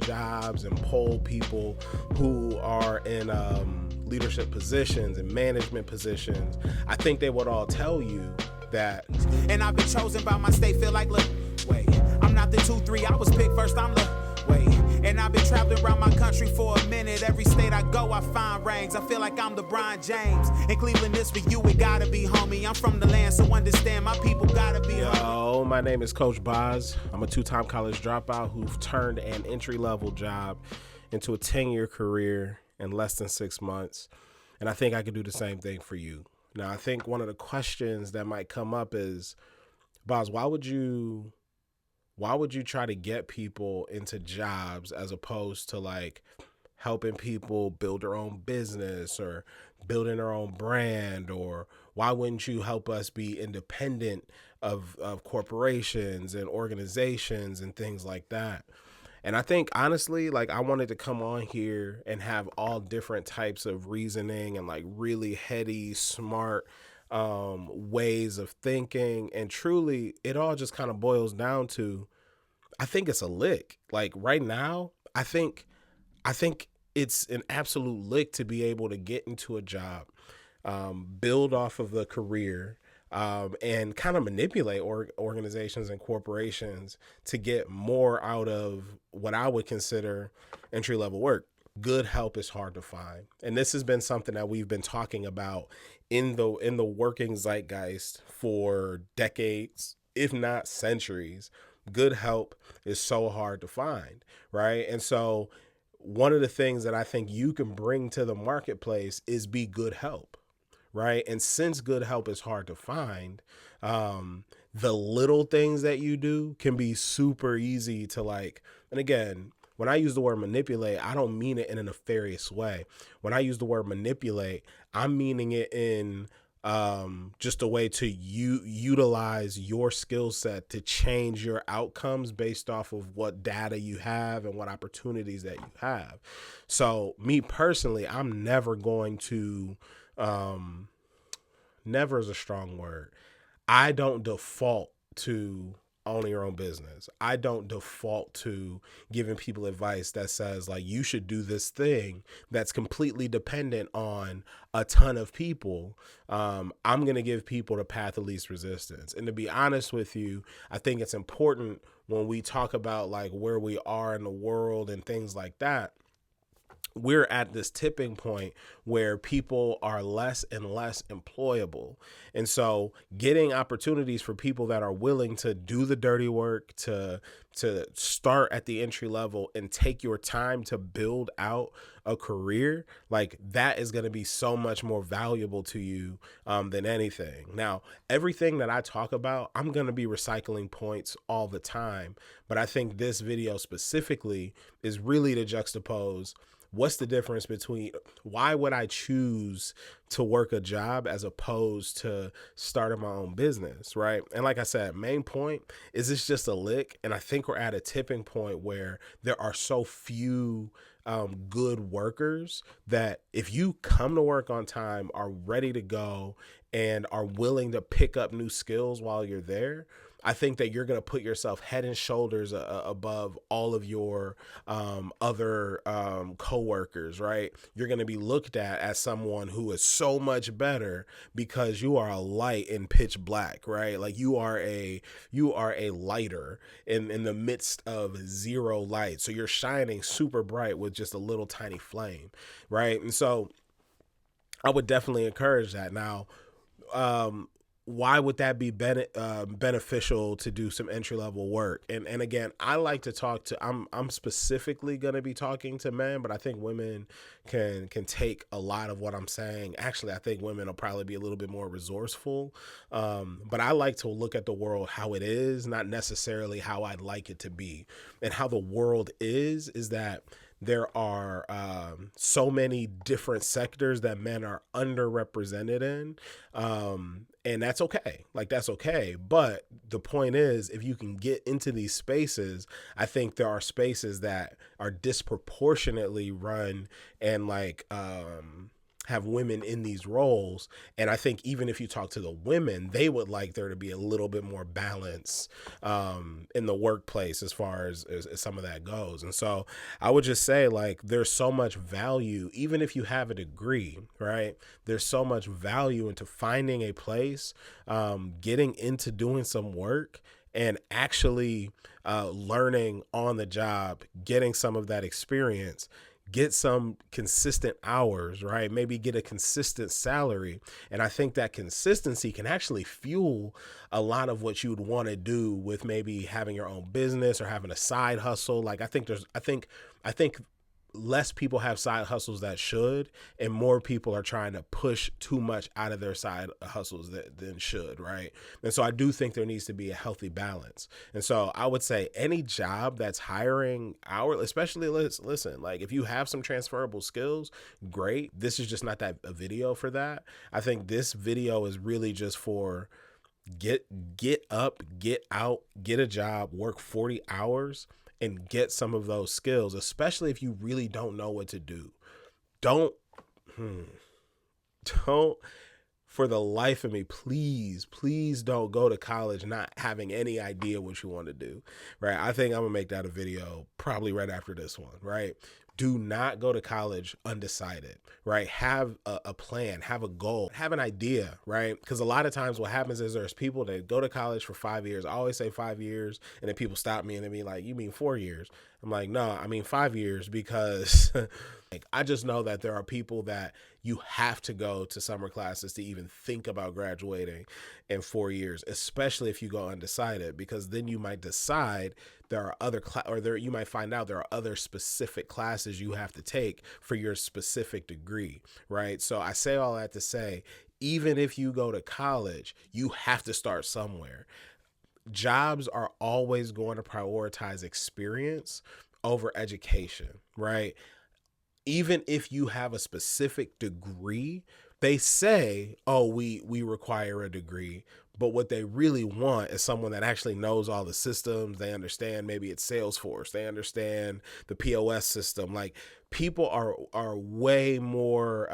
jobs and poll people who are in leadership positions and management positions, I think they would all tell you that. And I've been chosen by my state, feel like, look, wait, I'm not the 2-3, I was picked first, I'm the, wait. And I've been traveling around my country for a minute. Every state I go, I find rings. I feel like I'm LeBron James. In Cleveland, this for you, it gotta be, homie. I'm from the land, so understand my people gotta be. Yo, my name is Coach Boz. I'm a 2-time college dropout who've turned an entry-level job into a 10-year career in less than 6 months. And I think I could do the same thing for you. Now, I think one of the questions that might come up is, Boz, why would you try to get people into jobs as opposed to like helping people build their own business or building their own brand? Or why wouldn't you help us be independent of corporations and organizations and things like that? And I think, honestly, like, I wanted to come on here and have all different types of reasoning and like really heady, smart ways of thinking. And truly, it all just kind of boils down to, I think it's a lick. Like right now, I think it's an absolute lick to be able to get into a job, build off of the career, and kind of manipulate organizations and corporations to get more out of what I would consider entry-level work. Good help is hard to find. And this has been something that we've been talking about in the working zeitgeist for decades, if not centuries. Good help is so hard to find, right? And so one of the things that I think you can bring to the marketplace is be good help, right? And since good help is hard to find, the little things that you do can be super easy to like, and again, when I use the word manipulate, I don't mean it in a nefarious way. When I use the word manipulate, I'm meaning it in just a way to utilize your skill set to change your outcomes based off of what data you have and what opportunities that you have. So me personally, I'm never going to, never is a strong word. I don't default to owning your own business. I don't default to giving people advice that says like, you should do this thing that's completely dependent on a ton of people. I'm going to give people the path of least resistance. And to be honest with you, I think it's important when we talk about like where we are in the world and things like that. We're at this tipping point where people are less and less employable. And so getting opportunities for people that are willing to do the dirty work, to start at the entry level and take your time to build out a career, like that is going to be so much more valuable to you than anything. Now, everything that I talk about, I'm going to be recycling points all the time. But I think this video specifically is really to juxtapose what's the difference between why would I choose to work a job as opposed to starting my own business, right? And like I said, main point is it's just a lick. And I think we're at a tipping point where there are so few good workers that if you come to work on time, are ready to go, and are willing to pick up new skills while you're there, I think that you're going to put yourself head and shoulders above all of your other coworkers, right? You're going to be looked at as someone who is so much better because you are a light in pitch black, right? Like you are a lighter in the midst of zero light. So you're shining super bright with just a little tiny flame, right? And so I would definitely encourage that. Now, why would that be beneficial to do some entry level work? And again, I like to talk to, I'm specifically going to be talking to men, but I think women can take a lot of what I'm saying. Actually, I think women will probably be a little bit more resourceful. But I like to look at the world how it is, not necessarily how I'd like it to be. And how the world is that there are so many different sectors that men are underrepresented in. And that's okay. Like, that's okay. But the point is, if you can get into these spaces, I think there are spaces that are disproportionately run and like have women in these roles. And I think even if you talk to the women, they would like there to be a little bit more balance in the workplace as far as some of that goes. And so I would just say, like, there's so much value, even if you have a degree, right? There's so much value into finding a place, getting into doing some work, and actually learning on the job, getting some of that experience, get some consistent hours, right? Maybe get a consistent salary. And I think that consistency can actually fuel a lot of what you would want to do with maybe having your own business or having a side hustle. Like, I think less people have side hustles that should, and more people are trying to push too much out of their side hustles than should, right? And so I do think there needs to be a healthy balance. And so I would say any job that's hiring hourly, especially, listen, like, if you have some transferable skills, great. This is just not a video for that. I think this video is really just for get up, get out, get a job, work 40 hours, and get some of those skills, especially if you really don't know what to do. Don't, for the life of me, please don't go to college not having any idea what you want to do, right? I think I'm gonna make that a video probably right after this one, right? Do not go to college undecided, right? Have a plan, have a goal, have an idea, right? Because a lot of times what happens is there's people that go to college for 5 years. I always say 5 years, and then people stop me and they be like, you mean 4 years? I'm like, no, I mean 5 years, because like, I just know that there are people that you have to go to summer classes to even think about graduating in 4 years, especially if you go undecided, because then you might decide there are other you might find out there are other specific classes you have to take for your specific degree, right? So I say all that to say, even if you go to college, you have to start somewhere. Jobs are always going to prioritize experience over education, right? Even if you have a specific degree, they say, oh, we require a degree, but what they really want is someone that actually knows all the systems. They understand, maybe it's Salesforce, they understand the POS system. Like, people are way more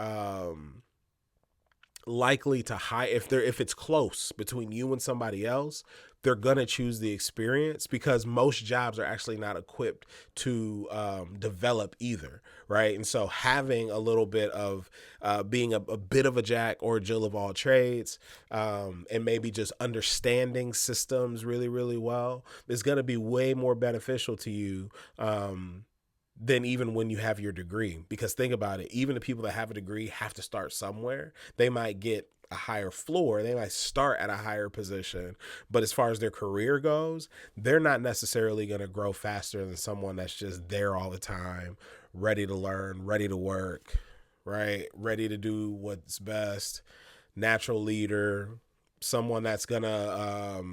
likely to hire, if it's close between you and somebody else, they're gonna choose the experience, because most jobs are actually not equipped to develop either, right? And so having a little bit of being a bit of a jack or a Jill of all trades, and maybe just understanding systems really, really well, is gonna be way more beneficial to you than even when you have your degree. Because think about it, even the people that have a degree have to start somewhere. They might get a higher floor, they might start at a higher position, but as far as their career goes, they're not necessarily going to grow faster than someone that's just there all the time, ready to learn, ready to work, right? Ready to do what's best, natural leader, someone that's gonna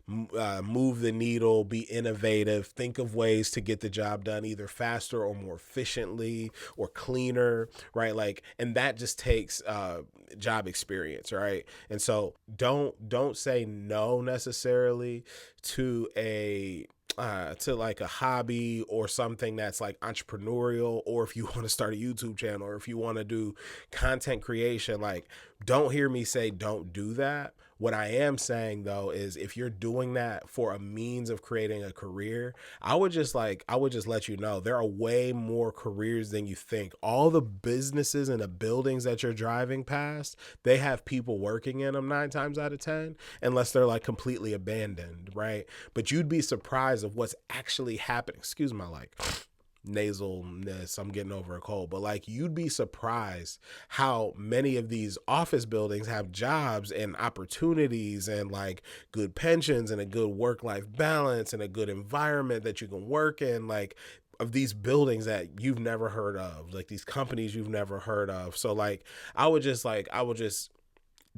move the needle, be innovative, think of ways to get the job done either faster or more efficiently or cleaner, right? Like, and that just takes job experience, right? And so don't say no necessarily to like a hobby or something that's like entrepreneurial, or if you want to start a YouTube channel, or if you want to do content creation. Like, don't hear me say don't do that. What I am saying though is, if you're doing that for a means of creating a career, I would just let you know there are way more careers than you think. All the businesses and the buildings that you're driving past, they have people working in them 9 times out of 10, unless they're like completely abandoned, right? But you'd be surprised of what's actually happening. Excuse my like nasalness, I'm getting over a cold, but like, you'd be surprised how many of these office buildings have jobs and opportunities and like good pensions and a good work-life balance and a good environment that you can work in, like, of these buildings that you've never heard of, like these companies you've never heard of. So like, I would just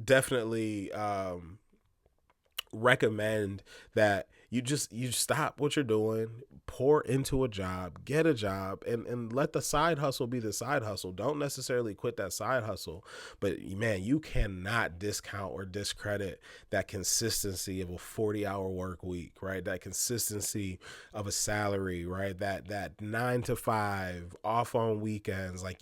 definitely recommend that you stop what you're doing, pour into a job, get a job, and let the side hustle be the side hustle. Don't necessarily quit that side hustle. But man, you cannot discount or discredit that consistency of a 40-hour work week, right? That consistency of a salary, right? That 9 to 5 off on weekends. Like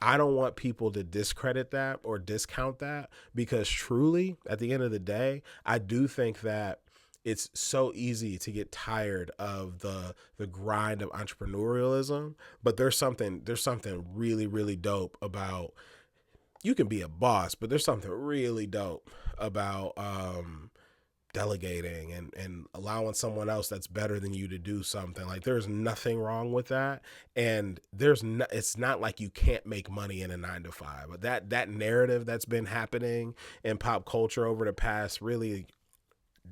I don't want people to discredit that or discount that, because truly at the end of the day, I do think that it's so easy to get tired of the grind of entrepreneurialism, but there's something really, really dope about, you can be a boss, but there's something really dope about delegating and allowing someone else that's better than you to do something. Like, there's nothing wrong with that. And it's not like you can't make money in a 9 to 5, but that narrative that's been happening in pop culture over the past really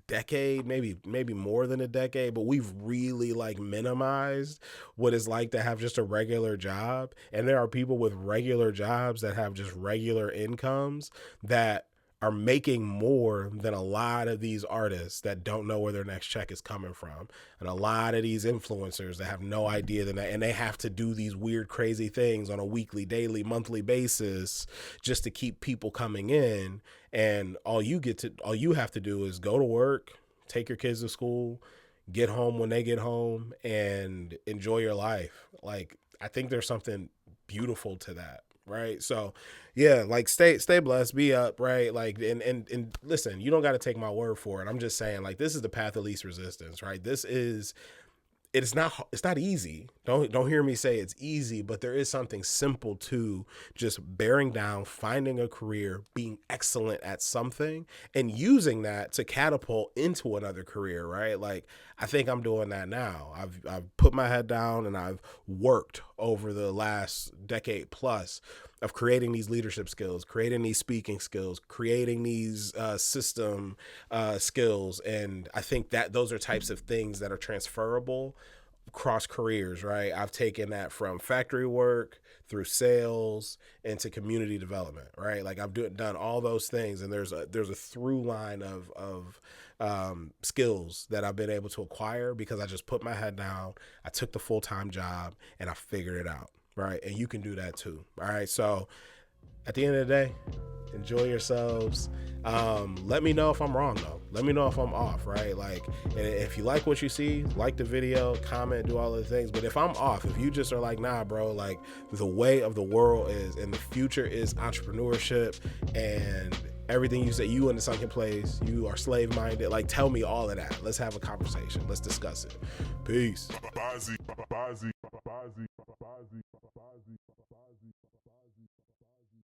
decade, maybe more than a decade, but we've really like minimized what it's like to have just a regular job. And there are people with regular jobs that have just regular incomes that are making more than a lot of these artists that don't know where their next check is coming from. And a lot of these influencers that have no idea that, and they have to do these weird, crazy things on a weekly, daily, monthly basis just to keep people coming in. And all you have to do is go to work, take your kids to school, get home when they get home, and enjoy your life. Like, I think there's something beautiful to that. Right. So yeah, like stay blessed, be up. Right. Like, and listen, you don't got to take my word for it. I'm just saying, like, this is the path of least resistance. Right. It's not easy. Don't hear me say it's easy, but there is something simple to just bearing down, finding a career, being excellent at something, and using that to catapult into another career, right? Like, I think I'm doing that now. I've put my head down and I've worked over the last decade plus of creating these leadership skills, creating these speaking skills, creating these system skills. And I think that those are types of things that are transferable across careers, right? I've taken that from factory work through sales into community development, right? Like, I've done all those things, and there's a through line of skills that I've been able to acquire because I just put my head down, I took the full-time job, and I figured it out. Right. And you can do that too. All right. So at the end of the day, enjoy yourselves. Let me know if I'm wrong, though. Let me know if I'm off. Right. Like, and if you like what you see, like the video, comment, do all of the things. But if I'm off, if you just are like, nah, bro, like, the way of the world is, and the future is entrepreneurship, and everything you say, you in the sunken place, you are slave minded, like, tell me all of that. Let's have a conversation. Let's discuss it. Peace.